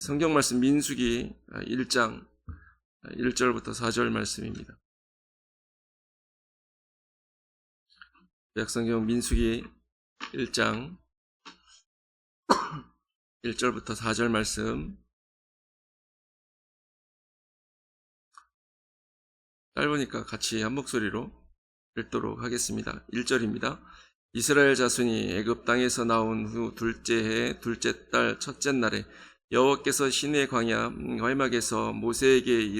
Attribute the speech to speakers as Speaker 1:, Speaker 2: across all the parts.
Speaker 1: 성경 말씀 민수기 1장 1절부터 4절 말씀입니다. 약성경 민수기 1장 1절부터 4절 말씀, 짧으니까 같이 한 목소리로 읽도록 하겠습니다. 1절입니다. 이스라엘 자손이 애굽 땅에서 나온 후 둘째 해 둘째 달 첫째 날에 여호와께서 시내 광야 회막에서 모세에게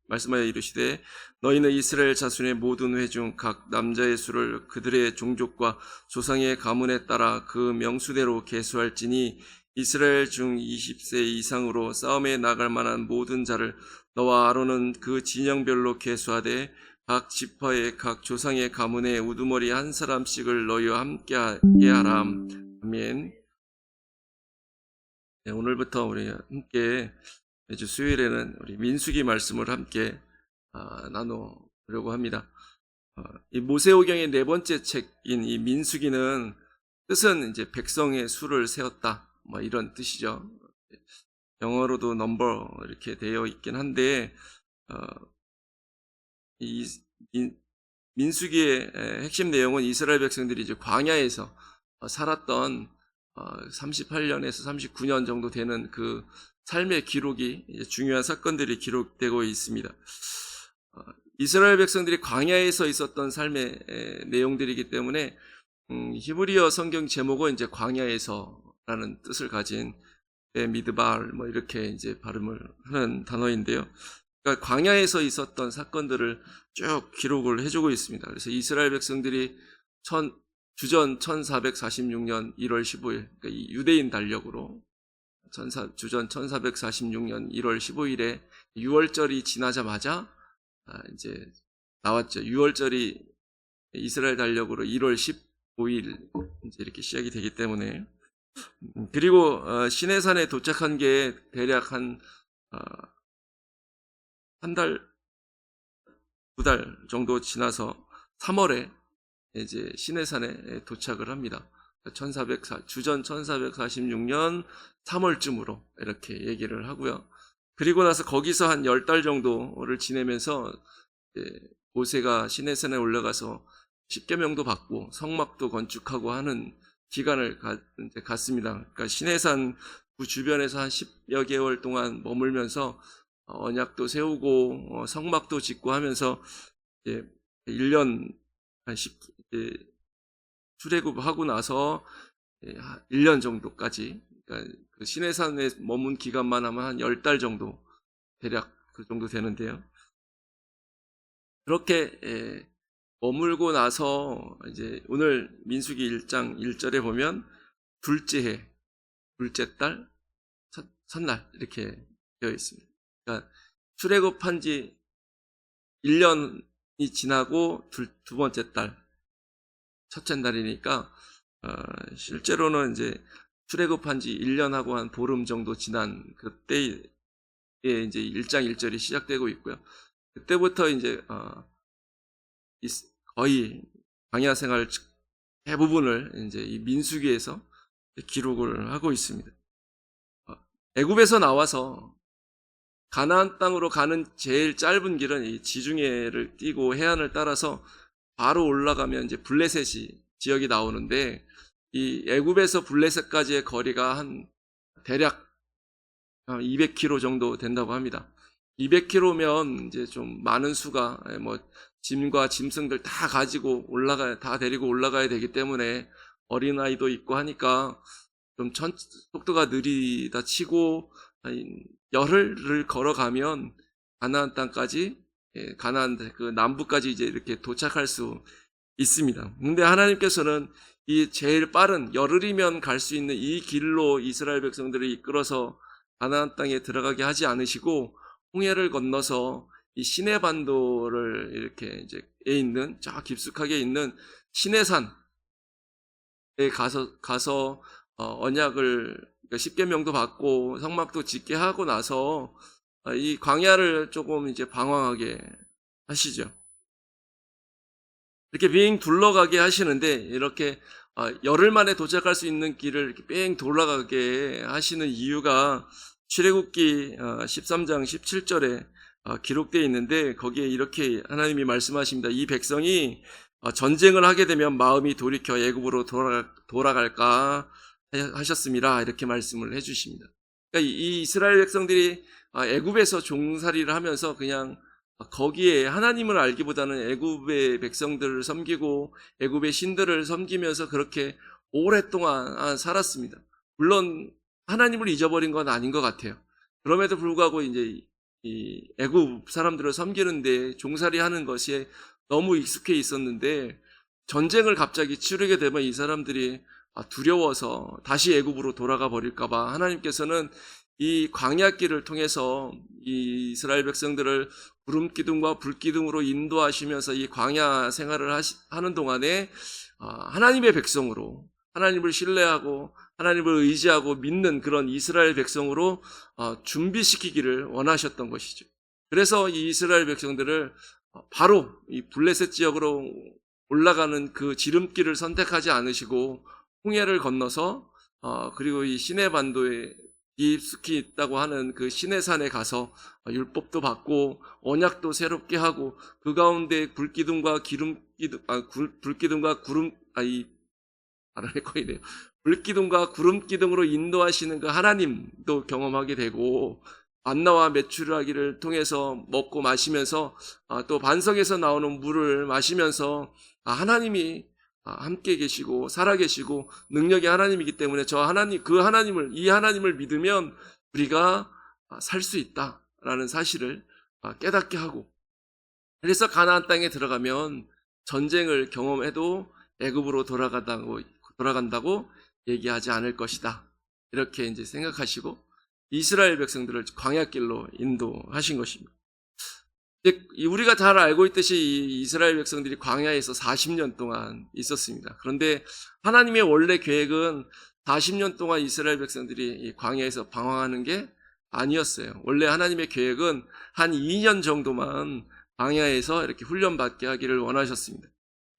Speaker 1: 말씀하여 이르시되 너희는 이스라엘 자손의 모든 회 중 각 남자의 수를 그들의 종족과 조상의 가문에 따라 그 명수대로 계수할지니 이스라엘 중 20세 이상으로 싸움에 나갈 만한 모든 자를 너와 아론은 그 진영별로 계수하되 각 지파의 각 조상의 가문에 우두머리 한 사람씩을 너희와 함께하게 하라. 아멘. 네, 오늘부터 우리 함께 매주 수요일에는 우리 민수기 말씀을 함께 나누려고 합니다. 이 모세오경의 네 번째 책인 이 민수기는 뜻은 이제 백성의 수를 세웠다, 뭐 이런 뜻이죠. 영어로도 넘버 이렇게 되어 있긴 한데 이 민수기의 핵심 내용은 이스라엘 백성들이 이제 광야에서 살았던 38년에서 39년 정도 되는 그 삶의 기록이 중요한 사건들이 기록되고 있습니다. 이스라엘 백성들이 광야에서 있었던 삶의 내용들이기 때문에 히브리어 성경 제목은 이제 광야에서라는 뜻을 가진 미드발 뭐 이렇게 이제 발음을 하는 단어인데요. 그러니까 광야에서 있었던 사건들을 쭉 기록을 해주고 있습니다. 그래서 이스라엘 백성들이 주전 1446년 1월 15일, 그러니까 이 유대인 달력으로 주전 1446년 1월 15일에 6월절이 지나자마자 이제 나왔죠. 6월절이 이스라엘 달력으로 1월 15일 이제 이렇게 시작이 되기 때문에, 그리고 시내산에 도착한 게 대략 한 달, 2달 정도 지나서 3월에 이제 시내산에 도착을 합니다. 주전 1446년 3월쯤으로 이렇게 얘기를 하고요. 그리고 나서 거기서 한 10달 정도를 지내면서 모세가 시내산에 올라가서 십계명도 받고 성막도 건축하고 하는 기간을 갔습니다. 그러니까 시내산 그 주변에서 한 10여 개월 동안 머물면서 언약도 세우고 성막도 짓고 하면서 1년 한 출애굽하고 나서 1년 정도까지, 그러니까 그 시내산에 머문 기간만 하면 한 10달 정도, 대략 그 정도 되는데요. 그렇게 머물고 나서 이제 오늘 민수기 1장 1절에 보면 둘째 해, 둘째 달, 첫날 이렇게 되어 있습니다. 그러니까 출애굽한 지 1년이 지나고 두 번째 달, 첫째 날이니까 실제로는 이제 출애굽한 지 1년하고 한 보름 정도 지난 그때에 이제 1장 1절이 시작되고 있고요. 그때부터 이제 거의 광야 생활 대부분을 이제 이 민수기에서 기록을 하고 있습니다. 애굽에서 나와서 가나안 땅으로 가는 제일 짧은 길은 이 지중해를 띄고 해안을 따라서 바로 올라가면 이제 블레셋이 지역이 나오는데, 이 애굽에서 블레셋까지의 거리가 한 대략 200km 정도 된다고 합니다. 200km면 이제 좀 많은 수가 뭐 짐과 짐승들 다 데리고 올라가야 되기 때문에 어린아이도 있고 하니까 좀 속도가 느리다 치고 열흘을 걸어가면 가나안 땅까지, 가나안 그 남부까지 이제 이렇게 도착할 수 있습니다. 근데 하나님께서는 이 제일 빠른 열흘이면 갈 수 있는 이 길로 이스라엘 백성들을 이끌어서 가나안 땅에 들어가게 하지 않으시고 홍해를 건너서 이 시내 반도를 이렇게 이제 있는 저 깊숙하게 있는 시내산에 가서 언약을, 그러니까 십계명도 받고 성막도 짓게 하고 나서 이 광야를 조금 이제 방황하게 하시죠. 이렇게 빙 둘러가게 하시는데, 이렇게 열흘 만에 도착할 수 있는 길을 이렇게 뺑 돌아가게 하시는 이유가 출애굽기 13장 17절에 기록되어 있는데 거기에 이렇게 하나님이 말씀하십니다. 이 백성이 전쟁을 하게 되면 마음이 돌이켜 애굽으로 돌아갈까 하셨습니다. 이렇게 말씀을 해주십니다. 그러니까 이 이스라엘 백성들이 애굽에서 종살이를 하면서 그냥 거기에 하나님을 알기보다는 애굽의 백성들을 섬기고 애굽의 신들을 섬기면서 그렇게 오랫동안 살았습니다. 물론 하나님을 잊어버린 건 아닌 것 같아요. 그럼에도 불구하고 이제 이 애굽 사람들을 섬기는데 종살이 하는 것이 너무 익숙해 있었는데 전쟁을 갑자기 치르게 되면 이 사람들이 두려워서 다시 애굽으로 돌아가 버릴까봐 하나님께서는 이 광야길을 통해서 이 이스라엘 백성들을 구름 기둥과 불 기둥으로 인도하시면서 이 광야 생활을 하는 동안에 하나님의 백성으로 하나님을 신뢰하고 하나님을 의지하고 믿는 그런 이스라엘 백성으로 준비시키기를 원하셨던 것이죠. 그래서 이 이스라엘 백성들을 바로 이 블레셋 지역으로 올라가는 그 지름길을 선택하지 않으시고 홍해를 건너서 그리고 이 시내 반도에 깊숙이 있다고 하는 그 시내산에 가서 율법도 받고 언약도 새롭게 하고 그 가운데 불기둥과 불기둥과 구름 불기둥과 구름 기둥으로 인도하시는 그 하나님도 경험하게 되고 만나와 메추라기를 통해서 먹고 마시면서 또 반석에서 나오는 물을 마시면서 하나님이 함께 계시고 살아계시고 능력의 하나님이기 때문에 이 하나님을 믿으면 우리가 살 수 있다라는 사실을 깨닫게 하고, 그래서 가나안 땅에 들어가면 전쟁을 경험해도 애굽으로 돌아간다고 얘기하지 않을 것이다. 이렇게 이제 생각하시고 이스라엘 백성들을 광야길로 인도하신 것입니다. 우리가 잘 알고 있듯이 이 이스라엘 백성들이 광야에서 40년 동안 있었습니다. 그런데 하나님의 원래 계획은 40년 동안 이스라엘 백성들이 이 광야에서 방황하는 게 아니었어요. 원래 하나님의 계획은 한 2년 정도만 광야에서 이렇게 훈련받게 하기를 원하셨습니다.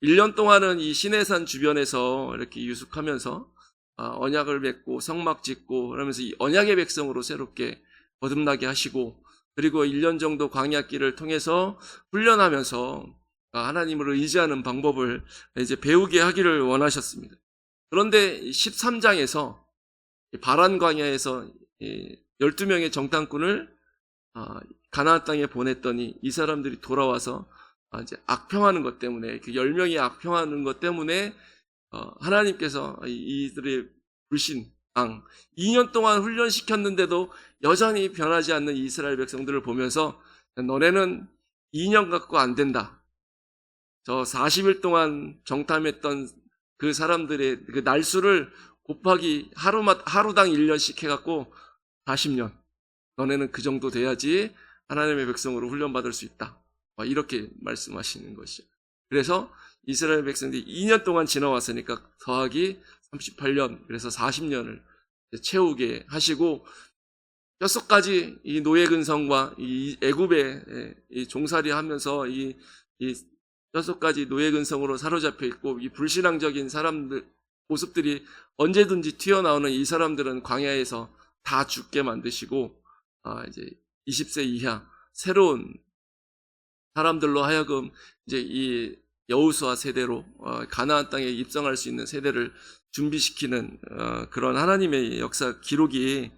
Speaker 1: 1년 동안은 이 시내산 주변에서 이렇게 유숙하면서 언약을 맺고 성막 짓고 그러면서 이 언약의 백성으로 새롭게 거듭나게 하시고, 그리고 1년 정도 광야길을 통해서 훈련하면서 하나님을 의지하는 방법을 이제 배우게 하기를 원하셨습니다. 그런데 13장에서 바란 광야에서 12명의 정탐꾼을 가나안 땅에 보냈더니 이 사람들이 돌아와서 이제 악평하는 것 때문에, 그 10명이 악평하는 것 때문에 하나님께서 이들의 불신, 2년 동안 훈련시켰는데도 여전히 변하지 않는 이스라엘 백성들을 보면서 너네는 2년 갖고 안 된다. 저 40일 동안 정탐했던 그 사람들의 그 날수를 곱하기 하루당 1년씩 해갖고 40년. 너네는 그 정도 돼야지 하나님의 백성으로 훈련받을 수 있다. 이렇게 말씀하시는 것이죠. 그래서 이스라엘 백성들이 2년 동안 지나왔으니까 더하기 38년, 그래서 40년을 채우게 하시고, 6가지 이 노예 근성과 이 애굽에 이 종살이 하면서 이 6가지 노예 근성으로 사로잡혀 있고 이 불신앙적인 사람들 모습들이 언제든지 튀어나오는 이 사람들은 광야에서 다 죽게 만드시고 이제 20세 이하 새로운 사람들로 하여금 이제 이 여호수아 세대로 가나안 땅에 입성할 수 있는 세대를 준비시키는 그런 하나님의 역사 기록이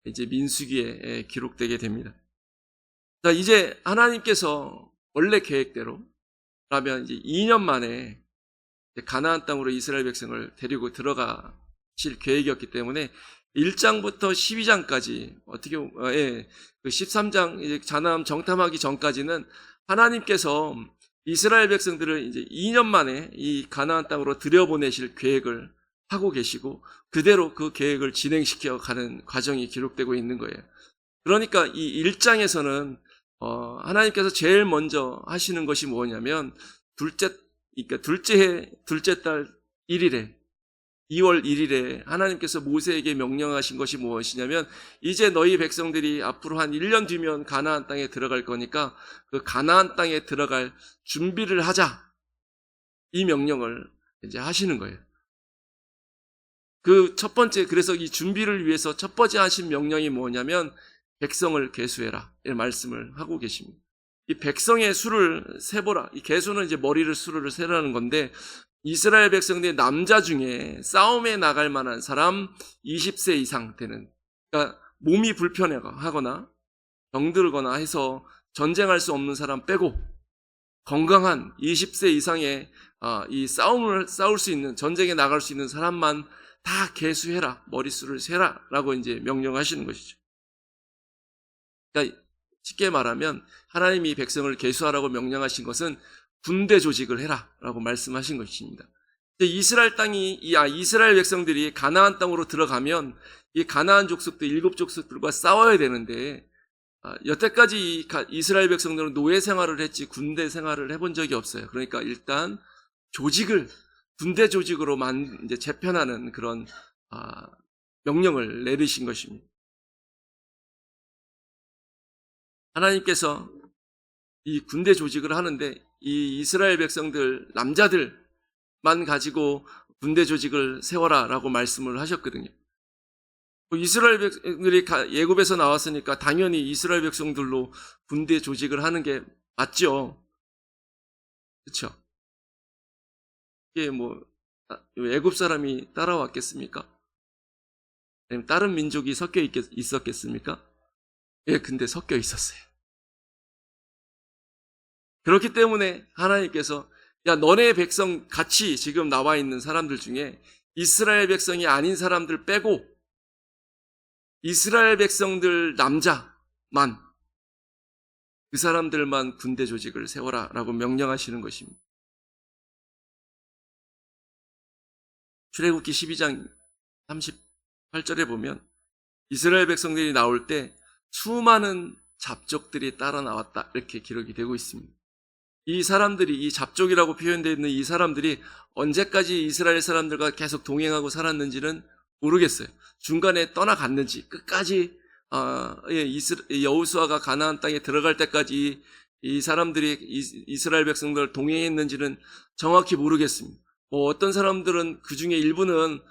Speaker 1: 이제 민수기에 기록되게 됩니다. 자, 이제 하나님께서 원래 계획대로라면 이제 2년 만에 가나안 땅으로 이스라엘 백성을 데리고 들어가실 계획이었기 때문에 1장부터 12장까지 그 13장 이제 가나안 정탐하기 전까지는 하나님께서 이스라엘 백성들을 이제 2년 만에 이 가나안 땅으로 들여보내실 계획을 하고 계시고 그대로 그 계획을 진행시켜 가는 과정이 기록되고 있는 거예요. 그러니까 이 1장에서는 하나님께서 제일 먼저 하시는 것이 뭐냐면 둘째 해 둘째 달 1일에 2월 1일에 하나님께서 모세에게 명령하신 것이 무엇이냐면 이제 너희 백성들이 앞으로 한 1년 뒤면 가나안 땅에 들어갈 거니까 그 가나안 땅에 들어갈 준비를 하자. 이 명령을 이제 하시는 거예요. 그 첫 번째, 그래서 이 준비를 위해서 첫 번째 하신 명령이 뭐냐면 백성을 계수해라, 이 말씀을 하고 계십니다. 이 백성의 수를 세보라. 이 계수는 이제 머리를 수를 세라는 건데, 이스라엘 백성들의 남자 중에 싸움에 나갈 만한 사람 20세 이상 되는, 그러니까 몸이 불편하거나 병들거나 해서 전쟁할 수 없는 사람 빼고 건강한 20세 이상의 이 싸움을 싸울 수 있는, 전쟁에 나갈 수 있는 사람만 다 계수해라, 머릿수를 세라 라고 이제 명령하시는 것이죠. 그러니까 쉽게 말하면 하나님이 백성을 계수하라고 명령하신 것은 군대 조직을 해라 라고 말씀하신 것입니다. 이스라엘 땅이, 이스라엘 백성들이 가나안 땅으로 들어가면 이 가나안 족속들, 7족속들과 싸워야 되는데, 여태까지 이스라엘 백성들은 노예 생활을 했지 군대 생활을 해본 적이 없어요. 그러니까 일단 군대 조직으로만 이제 재편하는 그런 명령을 내리신 것입니다. 하나님께서 이 군대 조직을 하는데, 이 이스라엘 백성들, 남자들만 가지고 군대 조직을 세워라 라고 말씀을 하셨거든요. 이스라엘 백성들이 애굽에서 나왔으니까 당연히 이스라엘 백성들로 군대 조직을 하는 게 맞죠. 그렇죠? 이게 애굽 사람이 따라왔겠습니까? 아니면 다른 민족이 섞여 있었겠습니까? 예, 근데 섞여 있었어요. 그렇기 때문에 하나님께서, 야, 너네 백성 같이 지금 나와 있는 사람들 중에 이스라엘 백성이 아닌 사람들 빼고 이스라엘 백성들 남자만, 그 사람들만 군대 조직을 세워라 라고 명령하시는 것입니다. 출애굽기 12장 38절에 보면 이스라엘 백성들이 나올 때 수많은 잡족들이 따라 나왔다, 이렇게 기록이 되고 있습니다. 이 사람들이, 이 잡족이라고 표현되어 있는 이 사람들이 언제까지 이스라엘 사람들과 계속 동행하고 살았는지는 모르겠어요. 중간에 떠나갔는지, 끝까지 여호수아가 가나안 땅에 들어갈 때까지 이 사람들이 이스라엘 백성들을 동행했는지는 정확히 모르겠습니다. 어떤 사람들은 그 중에 일부는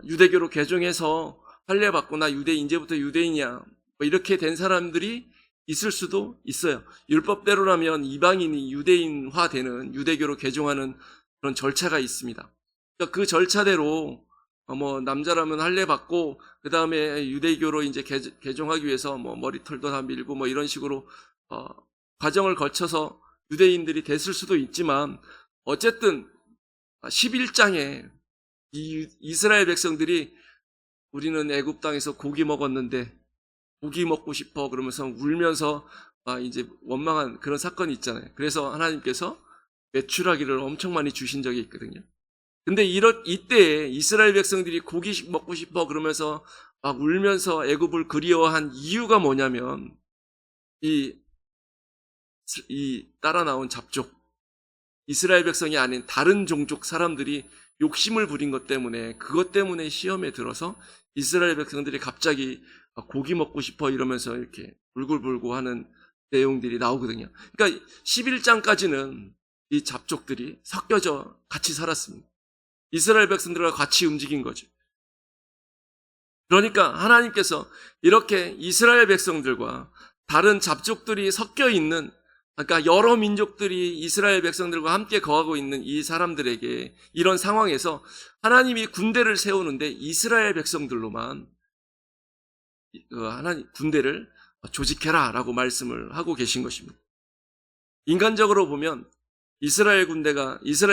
Speaker 1: 유대교로 개종해서 할례받고 나 이제부터 유대인이야, 이렇게 된 사람들이 있을 수도 있어요. 율법대로라면 이방인이 유대인화되는, 유대교로 개종하는 그런 절차가 있습니다. 그러니까 그 절차대로 남자라면 할례받고 그 다음에 유대교로 이제 개종하기 위해서 머리털도 다 밀고 이런 식으로 과정을 거쳐서 유대인들이 됐을 수도 있지만, 어쨌든 11장에 이스라엘 백성들이 우리는 애굽 땅에서 고기 먹었는데 고기 먹고 싶어 그러면서 울면서 이제 원망한 그런 사건이 있잖아요. 그래서 하나님께서 메추라기를 엄청 많이 주신 적이 있거든요. 근데 이때 이스라엘 백성들이 고기 먹고 싶어 그러면서 막 울면서 애굽을 그리워한 이유가 뭐냐면, 이 따라 나온 잡족, 이스라엘 백성이 아닌 다른 종족 사람들이 욕심을 부린 것 때문에, 그것 때문에 시험에 들어서 이스라엘 백성들이 갑자기 고기 먹고 싶어 이러면서 이렇게 울고불고 하는 내용들이 나오거든요. 그러니까 11장까지는 이 잡족들이 섞여져 같이 살았습니다. 이스라엘 백성들과 같이 움직인 거죠. 그러니까 하나님께서 이렇게 이스라엘 백성들과 다른 잡족들이 섞여 있는, 그러니까 여러 민족들이 이스라엘 백성들과 함께 거하고 있는 이 사람들에게, 이런 상황에서 하나님이 군대를 세우는데 이스라엘 백성들로만 하나님 군대를 조직해라 라고 말씀을 하고 계신 것입니다. 인간적으로 보면 이스라엘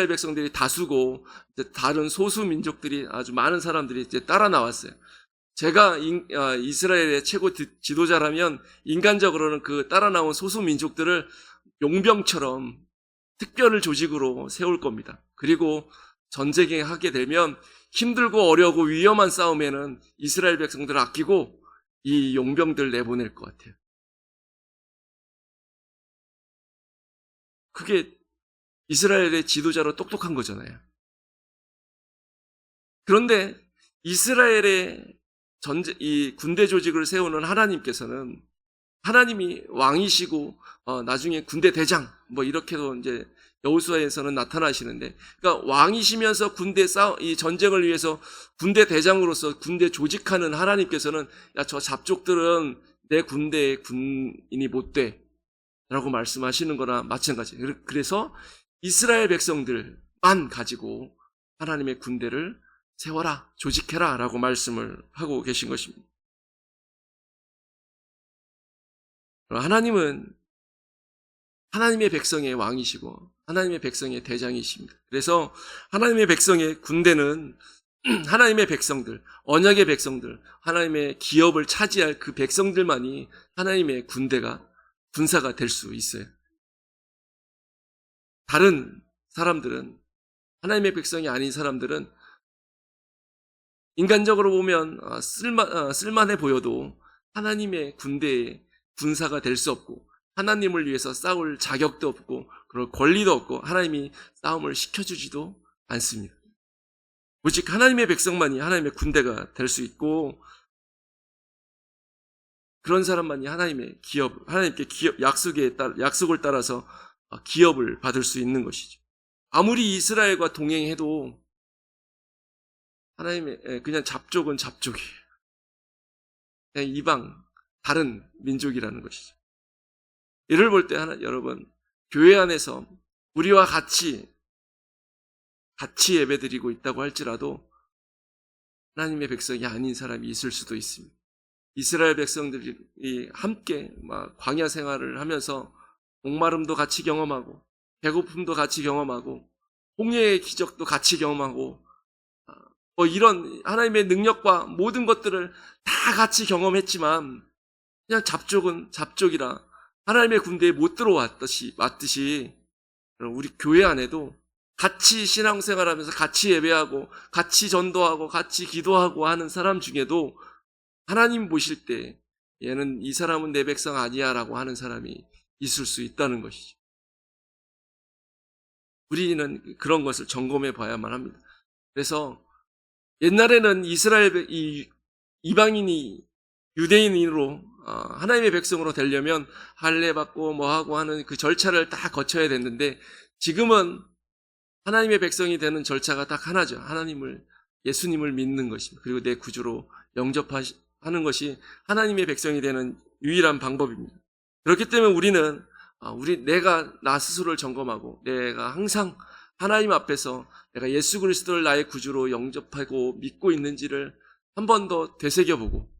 Speaker 1: 백성들이 다수고 다른 소수 민족들이, 아주 많은 사람들이 이제 따라 나왔어요. 제가 이스라엘의 최고 지도자라면 인간적으로는 그 따라 나온 소수 민족들을 용병처럼 특별 조직으로 세울 겁니다. 그리고 전쟁에 하게 되면 힘들고 어려우고 위험한 싸움에는 이스라엘 백성들을 아끼고 이 용병들 내보낼 것 같아요. 그게 이스라엘의 지도자로 똑똑한 거잖아요. 그런데 이스라엘의 이 군대 조직을 세우는 하나님께서는, 하나님이 왕이시고 나중에 군대 대장 이렇게도 이제 여호수아에서는 나타나시는데, 그러니까 왕이시면서 이 전쟁을 위해서 군대 대장으로서 군대 조직하는 하나님께서는 야, 저 잡족들은 내 군대의 군인이 못 돼 라고 말씀하시는 거나 마찬가지예요. 그래서 이스라엘 백성들만 가지고 하나님의 군대를 세워라, 조직해라 라고 말씀을 하고 계신 것입니다. 하나님은 하나님의 백성의 왕이시고 하나님의 백성의 대장이십니다. 그래서 하나님의 백성의 군대는 하나님의 백성들, 언약의 백성들, 하나님의 기업을 차지할 그 백성들만이 하나님의 군사가 될 수 있어요. 다른 사람들은, 하나님의 백성이 아닌 사람들은 인간적으로 보면 쓸만해 보여도 하나님의 군대의 군사가 될 수 없고 하나님을 위해서 싸울 자격도 없고 그럴 권리도 없고 하나님이 싸움을 시켜주지도 않습니다. 오직 하나님의 백성만이 하나님의 군대가 될 수 있고 그런 사람만이 하나님께 약속을 따라서 기업을 받을 수 있는 것이죠. 아무리 이스라엘과 동행해도 하나님의 그냥 잡족은 잡족이에요. 그냥 이방 다른 민족이라는 것이죠. 이를 볼 때 여러분, 교회 안에서 우리와 같이 예배드리고 있다고 할지라도 하나님의 백성이 아닌 사람이 있을 수도 있습니다. 이스라엘 백성들이 함께 광야 생활을 하면서 목마름도 같이 경험하고 배고픔도 같이 경험하고 홍해의 기적도 같이 경험하고 이런 하나님의 능력과 모든 것들을 다 같이 경험했지만 그냥 잡족은 잡족이라 하나님의 군대에 못 들어왔듯이 우리 교회 안에도 같이 신앙생활하면서 같이 예배하고 같이 전도하고 같이 기도하고 하는 사람 중에도 하나님 보실 때 얘는 이 사람은 내 백성 아니야 라고 하는 사람이 있을 수 있다는 것이죠. 우리는 그런 것을 점검해 봐야만 합니다. 그래서 옛날에는 이방인이 유대인으로 하나님의 백성으로 되려면 할례 받고 뭐하고 하는 그 절차를 다 거쳐야 됐는데 지금은 하나님의 백성이 되는 절차가 딱 하나죠. 예수님을 믿는 것입니다. 그리고 내 구주로 영접하는 것이 하나님의 백성이 되는 유일한 방법입니다. 그렇기 때문에 우리는 내가 나 스스로를 점검하고 내가 항상 하나님 앞에서 내가 예수 그리스도를 나의 구주로 영접하고 믿고 있는지를 한 번 더 되새겨보고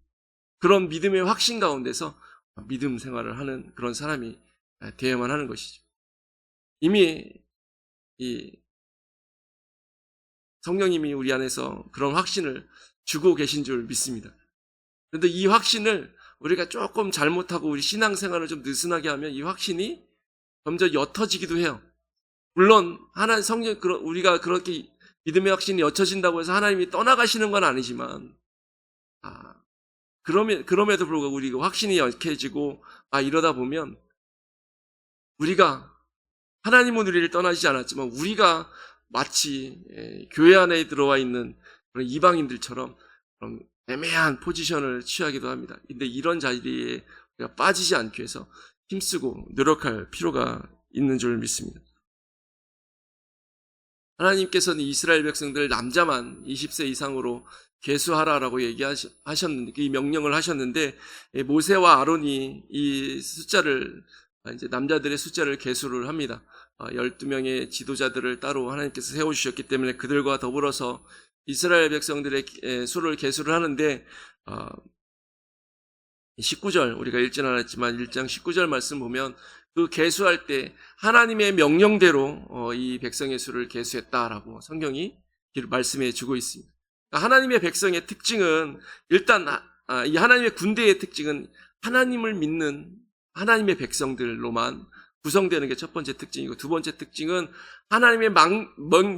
Speaker 1: 그런 믿음의 확신 가운데서 믿음 생활을 하는 그런 사람이 되어야만 하는 것이죠. 이미 성령님이 우리 안에서 그런 확신을 주고 계신 줄 믿습니다. 그런데 이 확신을 우리가 조금 잘못하고 우리 신앙생활을 좀 느슨하게 하면 이 확신이 점점 옅어지기도 해요. 물론 우리가 그렇게 믿음의 확신이 옅어진다고 해서 하나님이 떠나가시는 건 아니지만 그럼에도 불구하고 우리가 확신이 약해지고 이러다 보면 우리가 하나님은 우리를 떠나시지 않았지만 우리가 마치 교회 안에 들어와 있는 그런 이방인들처럼 그런 애매한 포지션을 취하기도 합니다. 근데 이런 자리에 우리가 빠지지 않기 위해서 힘쓰고 노력할 필요가 있는 줄 믿습니다. 하나님께서는 이스라엘 백성들 남자만 20세 이상으로 계수하라라고 얘기하셨는데, 이 명령을 하셨는데, 모세와 아론이 이 숫자를, 이제 남자들의 숫자를 계수를 합니다. 12명의 지도자들을 따로 하나님께서 세워주셨기 때문에 그들과 더불어서 이스라엘 백성들의 수를 계수를 하는데, 19절, 우리가 읽진 않았지만 1장 19절 말씀 보면 그 계수할 때 하나님의 명령대로 이 백성의 수를 계수했다라고 성경이 말씀해 주고 있습니다. 하나님의 백성의 특징은 일단 이 하나님의 군대의 특징은 하나님을 믿는 하나님의 백성들로만 구성되는 게 첫 번째 특징이고 두 번째 특징은 하나님의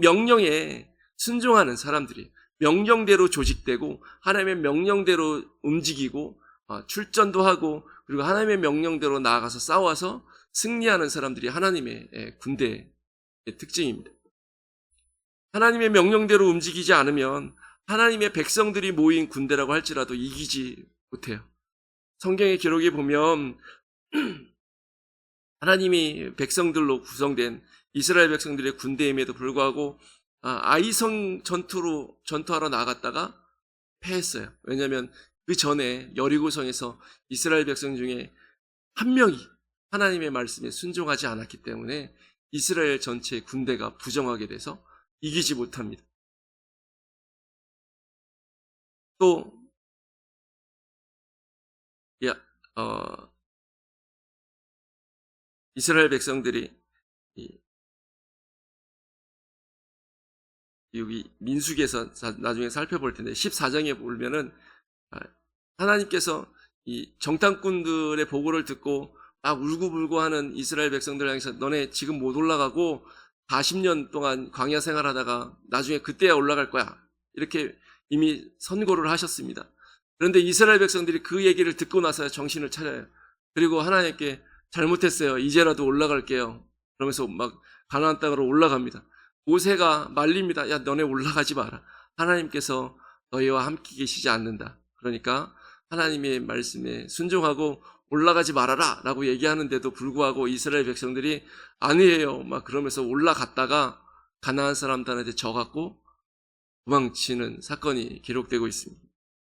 Speaker 1: 명령에 순종하는 사람들이 명령대로 조직되고 하나님의 명령대로 움직이고 출전도 하고 그리고 하나님의 명령대로 나아가서 싸워서 승리하는 사람들이 하나님의 군대의 특징입니다. 하나님의 명령대로 움직이지 않으면 하나님의 백성들이 모인 군대라고 할지라도 이기지 못해요. 성경의 기록에 보면 하나님이 백성들로 구성된 이스라엘 백성들의 군대임에도 불구하고 아이성 전투하러 나갔다가 패했어요. 왜냐하면 그 전에 여리고성에서 이스라엘 백성 중에 한 명이 하나님의 말씀에 순종하지 않았기 때문에 이스라엘 전체의 군대가 부정하게 돼서 이기지 못합니다. 또 이스라엘 백성들이 여기 민수기에서 나중에 살펴볼 텐데 14장에 보면은 하나님께서 이 정탐꾼들의 보고를 듣고 막 울고불고 하는 이스라엘 백성들 향해서 너네 지금 못 올라가고 40년 동안 광야 생활하다가 나중에 그때야 올라갈 거야. 이렇게 이미 선고를 하셨습니다. 그런데 이스라엘 백성들이 그 얘기를 듣고 나서야 정신을 차려요. 그리고 하나님께 잘못했어요. 이제라도 올라갈게요. 그러면서 막 가나안 땅으로 올라갑니다. 모세가 말립니다. 야, 너네 올라가지 마라. 하나님께서 너희와 함께 계시지 않는다. 그러니까 하나님의 말씀에 순종하고 올라가지 말아라 라고 얘기하는데도 불구하고 이스라엘 백성들이 아니에요 막 그러면서 올라갔다가 가나안 사람들한테 져갖고 도망치는 사건이 기록되고 있습니다.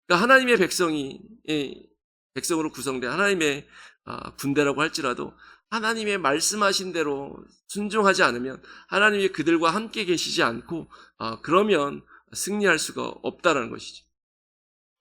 Speaker 1: 그러니까 하나님의 백성으로 구성된 하나님의 군대라고 할지라도 하나님의 말씀하신 대로 순종하지 않으면 하나님이 그들과 함께 계시지 않고 그러면 승리할 수가 없다라는 것이죠.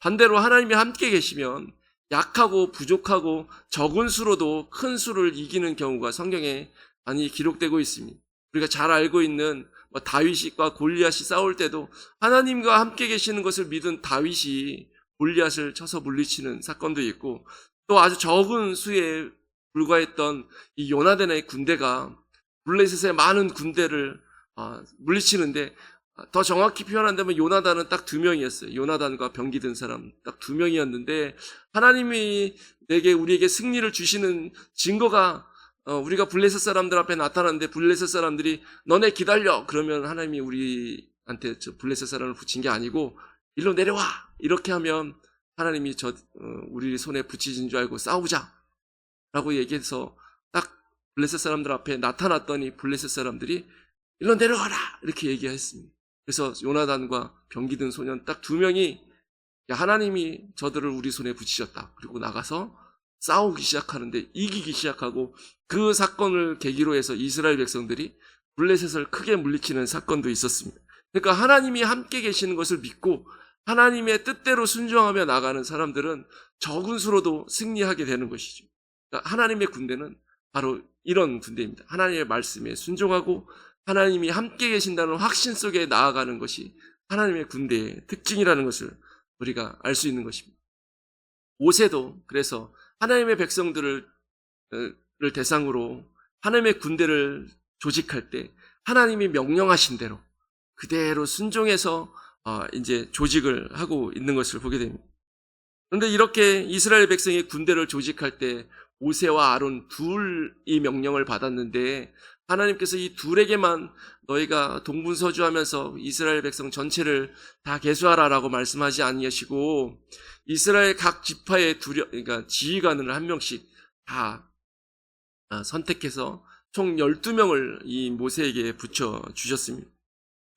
Speaker 1: 반대로 하나님이 함께 계시면 약하고 부족하고 적은 수로도 큰 수를 이기는 경우가 성경에 많이 기록되고 있습니다. 우리가 잘 알고 있는 다윗과 골리앗이 싸울 때도 하나님과 함께 계시는 것을 믿은 다윗이 골리앗을 쳐서 물리치는 사건도 있고, 또 아주 적은 수에 불과했던 이 요나단의 군대가 블레셋의 많은 군대를 물리치는데, 더 정확히 표현한다면 요나단은 딱 2명이었어요. 요나단과 병기 든 사람 딱 2명이었는데 하나님이 우리에게 승리를 주시는 증거가 우리가 블레셋 사람들 앞에 나타났는데 블레셋 사람들이 너네 기다려 그러면 하나님이 우리한테 블레셋 사람을 붙인 게 아니고 일로 내려와 이렇게 하면 하나님이 우리 손에 붙이신 줄 알고 싸우자 라고 얘기해서 딱 블레셋 사람들 앞에 나타났더니 블레셋 사람들이 일로 내려가라 이렇게 얘기했습니다. 그래서 요나단과 병기 든 소년 딱 2명이 하나님이 저들을 우리 손에 붙이셨다. 그리고 나가서 싸우기 시작하는데 이기기 시작하고 그 사건을 계기로 해서 이스라엘 백성들이 블레셋을 크게 물리치는 사건도 있었습니다. 그러니까 하나님이 함께 계시는 것을 믿고 하나님의 뜻대로 순종하며 나가는 사람들은 적은 수로도 승리하게 되는 것이죠. 그러니까 하나님의 군대는 바로 이런 군대입니다. 하나님의 말씀에 순종하고 하나님이 함께 계신다는 확신 속에 나아가는 것이 하나님의 군대의 특징이라는 것을 우리가 알 수 있는 것입니다. 모세도 그래서 하나님의 백성들을 대상으로 하나님의 군대를 조직할 때 하나님이 명령하신 대로 그대로 순종해서 이제 조직을 하고 있는 것을 보게 됩니다. 그런데 이렇게 이스라엘 백성이 군대를 조직할 때 모세와 아론 둘이 명령을 받았는데 하나님께서 이 둘에게만 너희가 동분서주하면서 이스라엘 백성 전체를 다 계수하라라고 말씀하지 아니하시고 이스라엘 각 지파의 그러니까 지휘관을 한 명씩 다 선택해서 총 12명을 이 모세에게 붙여 주셨습니다.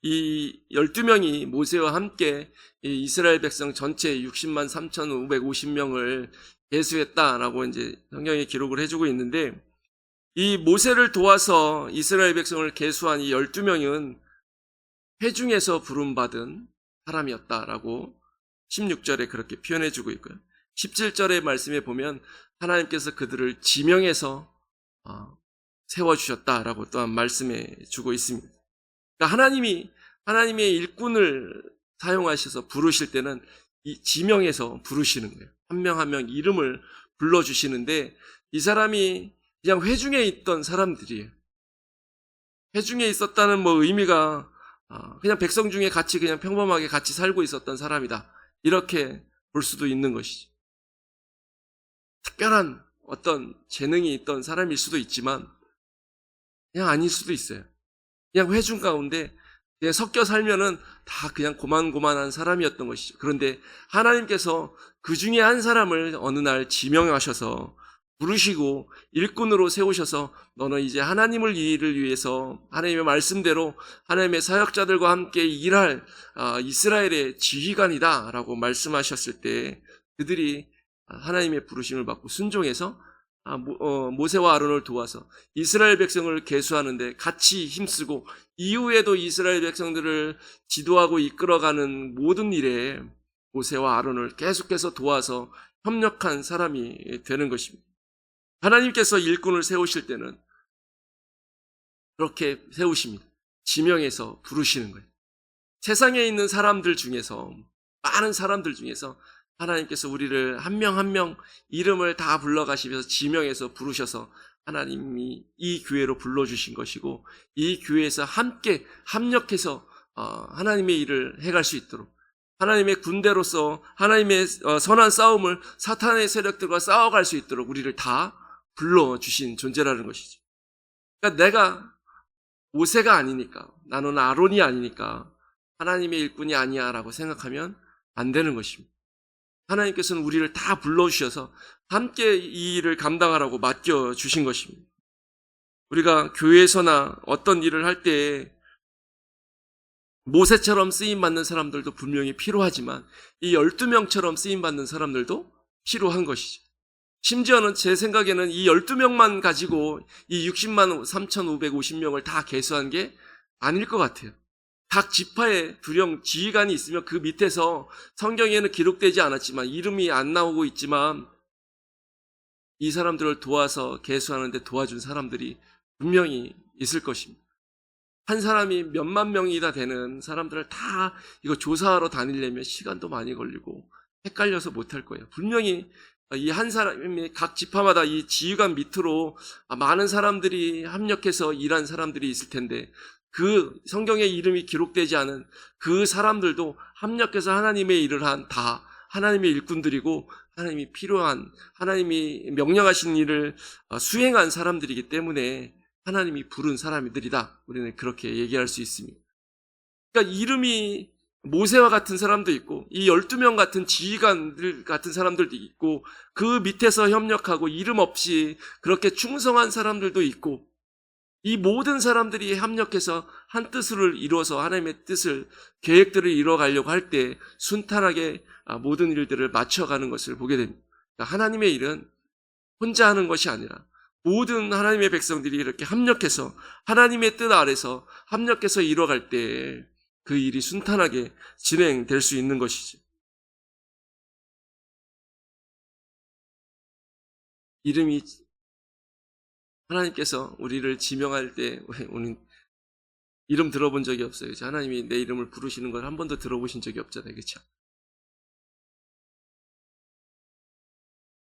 Speaker 1: 이 12명이 모세와 함께 이 이스라엘 백성 전체 60만 3,550명을 계수했다라고 이제 성경에 기록을 해주고 있는데, 이 모세를 도와서 이스라엘 백성을 계수한 이 12명은 회중에서 부름받은 사람이었다라고 16절에 그렇게 표현해주고 있고요. 17절의 말씀에 보면 하나님께서 그들을 지명해서 세워주셨다라고 또한 말씀해 주고 있습니다. 그러니까 하나님의 일꾼을 사용하셔서 부르실 때는 이 지명해서 부르시는 거예요. 한 명 한 명 이름을 불러주시는데 이 사람이 그냥 회중에 있던 사람들이에요. 회중에 있었다는 의미가 그냥 백성 중에 같이 그냥 평범하게 같이 살고 있었던 사람이다. 이렇게 볼 수도 있는 것이죠. 특별한 어떤 재능이 있던 사람일 수도 있지만 그냥 아닐 수도 있어요. 그냥 회중 가운데 그냥 섞여 살면은 다 그냥 고만고만한 사람이었던 것이죠. 그런데 하나님께서 그 중에 한 사람을 어느 날 지명하셔서 부르시고 일꾼으로 세우셔서 너는 이제 하나님을 일을 위해서 하나님의 말씀대로 하나님의 사역자들과 함께 일할 이스라엘의 지휘관이다 라고 말씀하셨을 때 그들이 하나님의 부르심을 받고 순종해서 모세와 아론을 도와서 이스라엘 백성을 계수하는데 같이 힘쓰고 이후에도 이스라엘 백성들을 지도하고 이끌어가는 모든 일에 모세와 아론을 계속해서 도와서 협력한 사람이 되는 것입니다. 하나님께서 일꾼을 세우실 때는 그렇게 세우십니다. 지명해서 부르시는 거예요. 세상에 있는 사람들 중에서, 많은 사람들 중에서 하나님께서 우리를 한 명 한 명 이름을 다 불러가시면서 지명해서 부르셔서 하나님이 이 교회로 불러주신 것이고 이 교회에서 함께 합력해서 하나님의 일을 해갈 수 있도록 하나님의 군대로서 하나님의 선한 싸움을 사탄의 세력들과 싸워갈 수 있도록 우리를 다 불러주신 존재라는 것이죠. 그러니까 내가 모세가 아니니까, 나는 아론이 아니니까 하나님의 일꾼이 아니야 라고 생각하면 안 되는 것입니다. 하나님께서는 우리를 다 불러주셔서 함께 이 일을 감당하라고 맡겨주신 것입니다. 우리가 교회에서나 어떤 일을 할 때 모세처럼 쓰임받는 사람들도 분명히 필요하지만 이 12명처럼 쓰임받는 사람들도 필요한 것이죠. 심지어는 제 생각에는 이 12명만 가지고 이 60만 3,550명을 다 계수한 게 아닐 것 같아요. 각 지파에 두령 지휘관이 있으면 그 밑에서 성경에는 기록되지 않았지만 이름이 안 나오고 있지만 이 사람들을 도와서 계수하는데 도와준 사람들이 분명히 있을 것입니다. 한 사람이 몇만 명이 다 되는 사람들을 다 이거 조사하러 다니려면 시간도 많이 걸리고 헷갈려서 못할 거예요. 분명히 이 한 사람이 각 지파마다 이 지휘관 밑으로 많은 사람들이 합력해서 일한 사람들이 있을 텐데 그 성경에 이름이 기록되지 않은 그 사람들도 합력해서 하나님의 일을 한 다 하나님의 일꾼들이고 하나님이 필요한 하나님이 명령하신 일을 수행한 사람들이기 때문에 하나님이 부른 사람들이다. 우리는 그렇게 얘기할 수 있습니다. 그러니까 이름이 모세와 같은 사람도 있고 이 12명 같은 지휘관들 같은 사람들도 있고 그 밑에서 협력하고 이름 없이 그렇게 충성한 사람들도 있고 이 모든 사람들이 합력해서 한 뜻을 이루어서 하나님의 뜻을 계획들을 이루어가려고 할 때 순탄하게 모든 일들을 맞춰가는 것을 보게 됩니다. 그러니까 하나님의 일은 혼자 하는 것이 아니라 모든 하나님의 백성들이 이렇게 합력해서 하나님의 뜻 아래서 합력해서 이루어갈 때 그 일이 순탄하게 진행될 수 있는 것이죠. 이름이 하나님께서 우리를 지명할 때 우리는 이름 들어본 적이 없어요. 하나님이 내 이름을 부르시는 걸 한 번도 들어보신 적이 없잖아요. 그렇죠?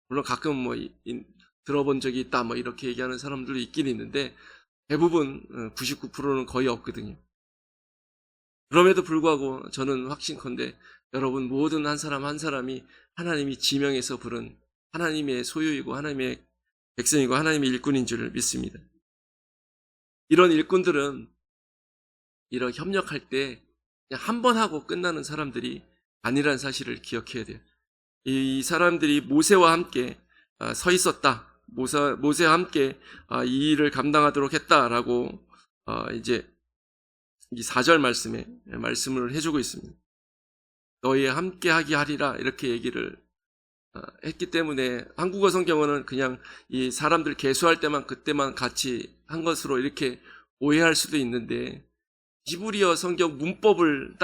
Speaker 1: 물론 가끔 들어본 적이 있다 이렇게 얘기하는 사람들도 있긴 있는데 대부분 99%는 거의 없거든요. 그럼에도 불구하고 저는 확신컨대 여러분 모든 한 사람 한 사람이 하나님이 지명해서 부른 하나님의 소유이고 하나님의 백성이고 하나님의 일꾼인 줄 믿습니다. 이런 일꾼들은 이런 협력할 때 그냥 한 번 하고 끝나는 사람들이 아니라는 사실을 기억해야 돼요. 이 사람들이 모세와 함께 서 있었다. 모세와 함께 이 일을 감당하도록 했다라고 이제 이 4절 말씀에 말씀을 해주고 있습니다. 너희 함께 하게 하리라 이렇게 얘기를 했기 때문에 한국어 성경어는 그냥 이 사람들 계수할 때만 그때만 같이 한 것으로 이렇게 오해할 수도 있는데 히브리어 성경 문법을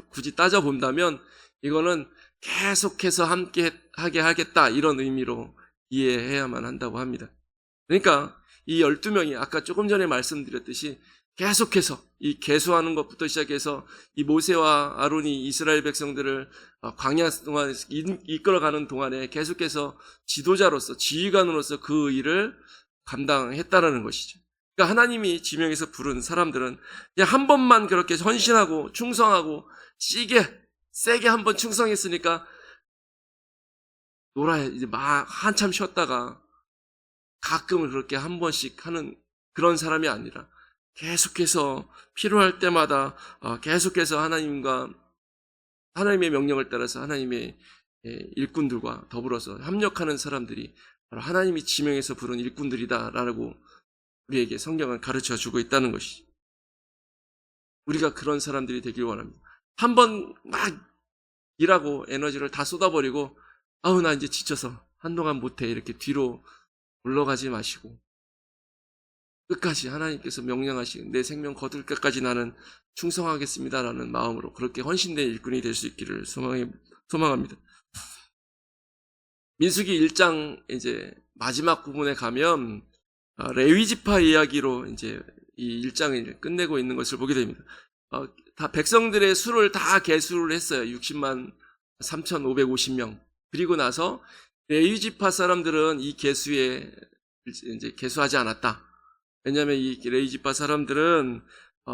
Speaker 1: 굳이 따져본다면 이거는 계속해서 함께 하게 하겠다 이런 의미로 이해해야만 한다고 합니다. 그러니까 이 12명이 아까 조금 전에 말씀드렸듯이 계속해서 이 계수하는 것부터 시작해서 이 모세와 아론이 이스라엘 백성들을 광야 동안 이끌어가는 동안에 계속해서 지도자로서 지휘관으로서 그 일을 감당했다라는 것이죠. 그러니까 하나님이 지명해서 부른 사람들은 그냥 한 번만 그렇게 헌신하고 충성하고 세게 한 번 충성했으니까 놀아야 이제 한참 쉬었다가 가끔은 그렇게 한 번씩 하는 그런 사람이 아니라 계속해서 필요할 때마다 계속해서 하나님과 하나님의 명령을 따라서 하나님의 일꾼들과 더불어서 협력하는 사람들이 바로 하나님이 지명해서 부른 일꾼들이다라고 우리에게 성경은 가르쳐 주고 있다는 것이죠. 우리가 그런 사람들이 되길 원합니다. 한번 막 일하고 에너지를 다 쏟아버리고 아우 나 이제 지쳐서 한동안 못해 이렇게 뒤로 물러가지 마시고 끝까지 하나님께서 명령하신 내 생명 거둘 때까지 나는 충성하겠습니다라는 마음으로 그렇게 헌신된 일꾼이 될 수 있기를 소망합니다. 민수기 1장 이제 마지막 부분에 가면 레위 지파 이야기로 이제 이 1장을 끝내고 있는 것을 보게 됩니다. 다 백성들의 수를 다 계수를 했어요. 60만 3,550명. 그리고 나서 레위 지파 사람들은 이 계수에 이제 계수하지 않았다. 왜냐하면 이 레위 지파 사람들은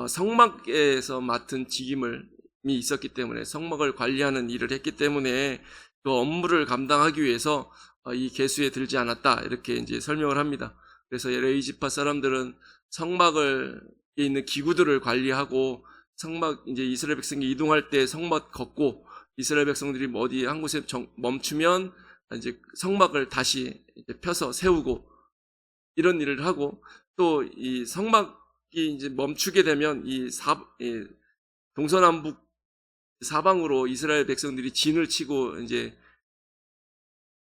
Speaker 1: 성막에서 맡은 직임이 있었기 때문에 성막을 관리하는 일을 했기 때문에 그 업무를 감당하기 위해서 이 계수에 들지 않았다. 이렇게 이제 설명을 합니다. 그래서 레위 지파 사람들은 성막에 있는 기구들을 관리하고 성막 이제 이스라엘 백성이 이동할 때 성막 걷고 이스라엘 백성들이 어디 한 곳에 멈추면 이제 성막을 다시 이제 펴서 세우고 이런 일을 하고 또 이 성막이 이제 멈추게 되면 이 동서남북 사방으로 이스라엘 백성들이 진을 치고 이제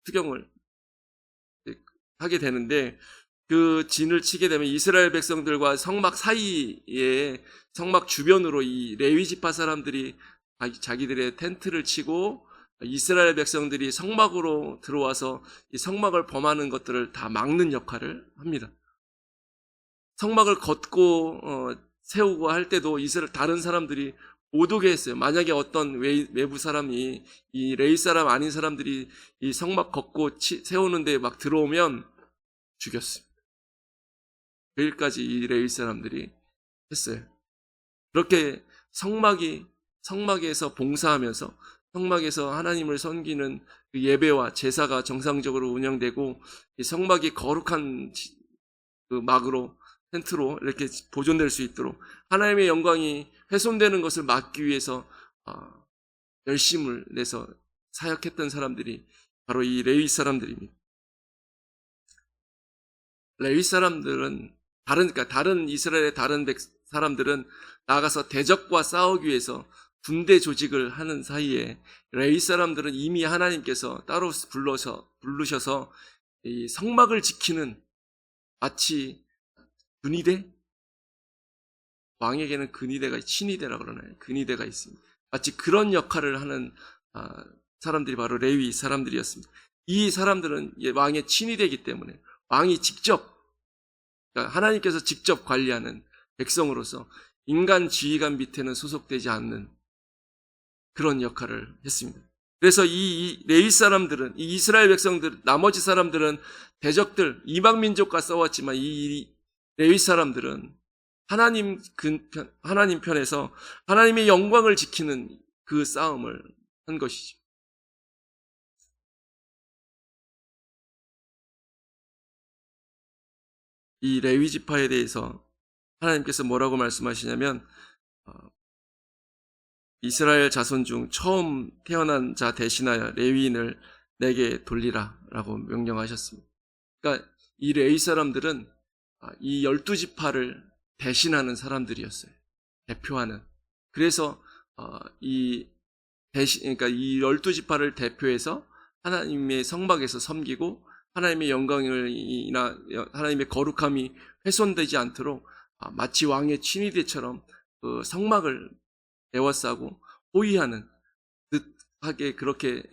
Speaker 1: 투경을 하게 되는데 그 진을 치게 되면 이스라엘 백성들과 성막 사이에 성막 주변으로 이 레위 지파 사람들이 자기들의 텐트를 치고 이스라엘 백성들이 성막으로 들어와서 이 성막을 범하는 것들을 다 막는 역할을 합니다. 성막을 걷고 세우고 할 때도 다른 사람들이 못 오게 했어요. 만약에 어떤 외부 사람이 이 레위 사람 아닌 사람들이 이 성막 걷고 세우는데 막 들어오면 죽였습니다. 그 일까지 이 레위 사람들이 했어요. 그렇게 성막에서 봉사하면서 성막에서 하나님을 섬기는 그 예배와 제사가 정상적으로 운영되고 이 성막이 거룩한 그 막으로 텐트로 이렇게 보존될 수 있도록 하나님의 영광이 훼손되는 것을 막기 위해서 열심을 내서 사역했던 사람들이 바로 이 레위 사람들입니다. 레위 사람들은 다른 이스라엘의 다른 사람들은 나가서 대적과 싸우기 위해서 군대 조직을 하는 사이에 레위 사람들은 이미 하나님께서 따로 부르셔서 이 성막을 지키는 마치 근위대? 왕에게는 근위대가 친위대라고 그러나요? 근위대가 있습니다. 마치 그런 역할을 하는 사람들이 바로 레위 사람들이었습니다. 이 사람들은 왕의 친위대이기 때문에 왕이 그러니까 하나님께서 직접 관리하는 백성으로서 인간 지휘관 밑에는 소속되지 않는 그런 역할을 했습니다. 그래서 이 레위 사람들은, 이 이스라엘 백성들, 나머지 사람들은 대적들, 이방 민족과 싸웠지만 이 레위 사람들은 하나님 편에서 하나님의 영광을 지키는 그 싸움을 한 것이죠. 이 레위 지파에 대해서 하나님께서 뭐라고 말씀하시냐면 이스라엘 자손 중 처음 태어난 자 대신하여 레위인을 내게 돌리라 라고 명령하셨습니다. 그러니까 이 레위 사람들은 이 12지파를 대신하는 사람들이었어요. 대표하는. 그래서 그러니까 이 12지파를 대표해서 하나님의 성막에서 섬기고 하나님의 영광이나 하나님의 거룩함이 훼손되지 않도록 마치 왕의 친위대처럼 그 성막을 에워싸고 호위하는 듯하게 그렇게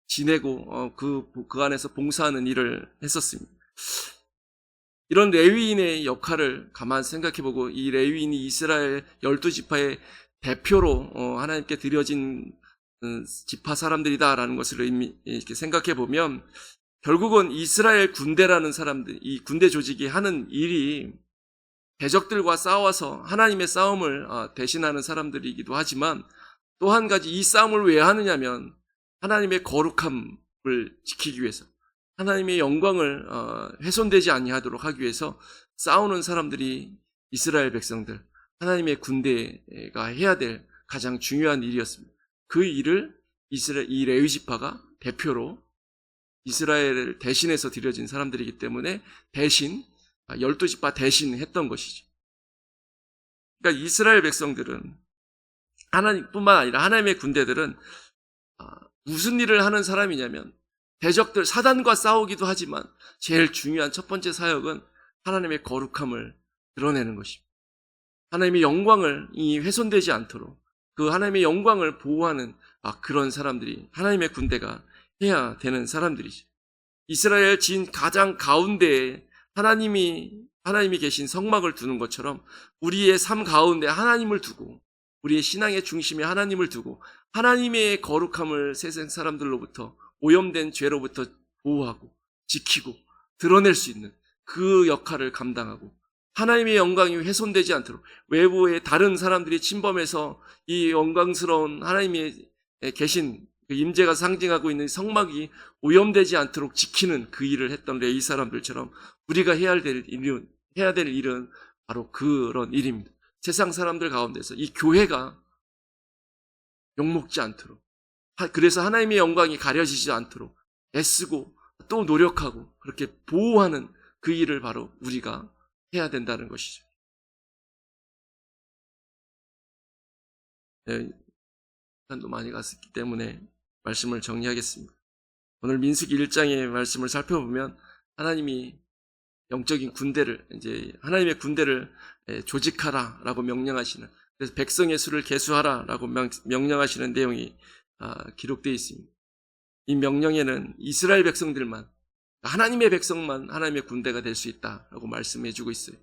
Speaker 1: 지내고 그 안에서 봉사하는 일을 했었습니다. 이런 레위인의 역할을 가만 생각해보고 이 레위인이 이스라엘 12지파의 대표로 하나님께 드려진 지파 사람들이다라는 것을 이렇게 생각해보면 결국은 이스라엘 군대라는 사람들, 이 군대 조직이 하는 일이 대적들과 싸워서 하나님의 싸움을 대신하는 사람들이기도 하지만 또 한 가지 이 싸움을 왜 하느냐면 하나님의 거룩함을 지키기 위해서 하나님의 영광을 훼손되지 아니하도록 하기 위해서 싸우는 사람들이 이스라엘 백성들, 하나님의 군대가 해야 될 가장 중요한 일이었습니다. 그 일을 이 레위 지파가 대표로 이스라엘을 대신해서 드려진 사람들이기 때문에 대신 12지파 대신 했던 것이죠. 그러니까 이스라엘 백성들은 하나님뿐만 아니라 하나님의 군대들은 무슨 일을 하는 사람이냐면 대적들 사단과 싸우기도 하지만 제일 중요한 첫 번째 사역은 하나님의 거룩함을 드러내는 것입니다. 하나님의 영광을 훼손되지 않도록 그 하나님의 영광을 보호하는 그런 사람들이 하나님의 군대가 해야 되는 사람들이죠. 이스라엘 진 가장 가운데에 하나님이 계신 성막을 두는 것처럼 우리의 삶 가운데 하나님을 두고 우리의 신앙의 중심에 하나님을 두고 하나님의 거룩함을 세상 사람들로부터 오염된 죄로부터 보호하고 지키고 드러낼 수 있는 그 역할을 감당하고 하나님의 영광이 훼손되지 않도록 외부의 다른 사람들이 침범해서 이 영광스러운 하나님의 계신 그 임재가 상징하고 있는 성막이 오염되지 않도록 지키는 그 일을 했던 레위 사람들처럼 우리가 해야 될 일은 바로 그런 일입니다. 세상 사람들 가운데서 이 교회가 욕먹지 않도록, 그래서 하나님의 영광이 가려지지 않도록 애쓰고 또 노력하고 그렇게 보호하는 그 일을 바로 우리가 해야 된다는 것이죠. 네, 시간도 많이 갔기 때문에 말씀을 정리하겠습니다. 오늘 민수기 1장의 말씀을 살펴보면 하나님이 영적인 군대를 하나님의 군대를 조직하라라고 명령하시는, 그래서 백성의 수를 계수하라라고 명령하시는 내용이 기록되어 있습니다. 이 명령에는 이스라엘 백성들만, 하나님의 백성만 하나님의 군대가 될 수 있다라고 말씀해주고 있어요.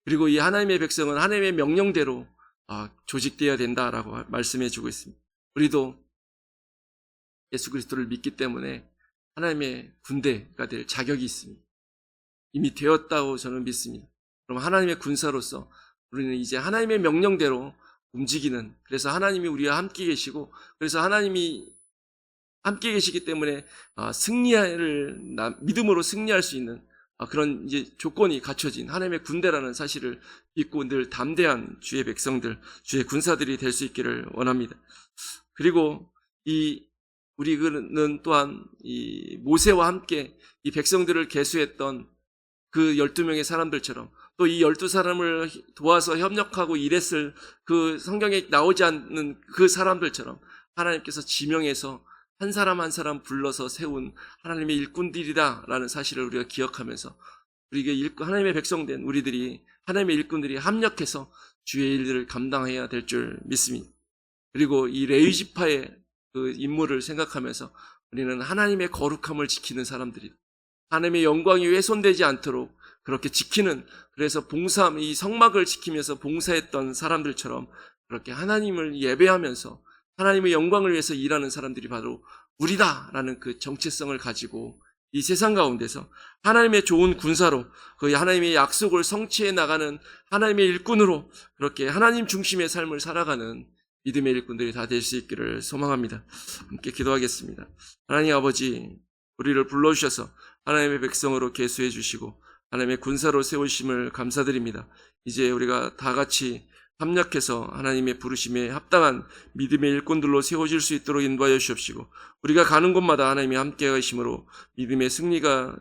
Speaker 1: 그리고 이 하나님의 백성은 하나님의 명령대로 조직되어야 된다라고 말씀해주고 있습니다. 우리도 예수 그리스도를 믿기 때문에 하나님의 군대가 될 자격이 있습니다. 이미 되었다고 저는 믿습니다. 그럼 하나님의 군사로서 우리는 이제 하나님의 명령대로 움직이는, 그래서 하나님이 우리와 함께 계시고, 그래서 하나님이 함께 계시기 때문에 믿음으로 승리할 수 있는 그런 이제 조건이 갖춰진 하나님의 군대라는 사실을 믿고 늘 담대한 주의 백성들, 주의 군사들이 될 수 있기를 원합니다. 그리고 우리는 또한 이 모세와 함께 이 백성들을 계수했던 그 12명의 사람들처럼 또 이 12사람을 도와서 협력하고 일했을 그 성경에 나오지 않는 그 사람들처럼 하나님께서 지명해서 한 사람 한 사람 불러서 세운 하나님의 일꾼들이다라는 사실을 우리가 기억하면서 우리가 하나님의 백성된 우리들이, 하나님의 일꾼들이 합력해서 주의 일들을 감당해야 될 줄 믿습니다. 그리고 이 레위 지파의 그 임무를 생각하면서 우리는 하나님의 거룩함을 지키는 사람들이다. 하나님의 영광이 훼손되지 않도록 그렇게 지키는, 그래서 이 성막을 지키면서 봉사했던 사람들처럼 그렇게 하나님을 예배하면서 하나님의 영광을 위해서 일하는 사람들이 바로 우리다라는 그 정체성을 가지고 이 세상 가운데서 하나님의 좋은 군사로, 그 하나님의 약속을 성취해 나가는 하나님의 일꾼으로 그렇게 하나님 중심의 삶을 살아가는 믿음의 일꾼들이 다 될 수 있기를 소망합니다. 함께 기도하겠습니다. 하나님 아버지, 우리를 불러주셔서 하나님의 백성으로 계수해 주시고 하나님의 군사로 세우심을 감사드립니다. 이제 우리가 다 같이 합력해서 하나님의 부르심에 합당한 믿음의 일꾼들로 세워질 수 있도록 인도하여 주시옵시고, 우리가 가는 곳마다 하나님이 함께 하심으로 믿음의 승리가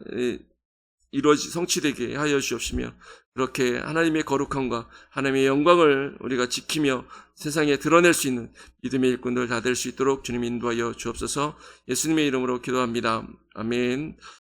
Speaker 1: 성취되게 하여 주옵시며, 그렇게 하나님의 거룩함과 하나님의 영광을 우리가 지키며 세상에 드러낼 수 있는 믿음의 일꾼들 다 될 수 있도록 주님 인도하여 주옵소서. 예수님의 이름으로 기도합니다. 아멘.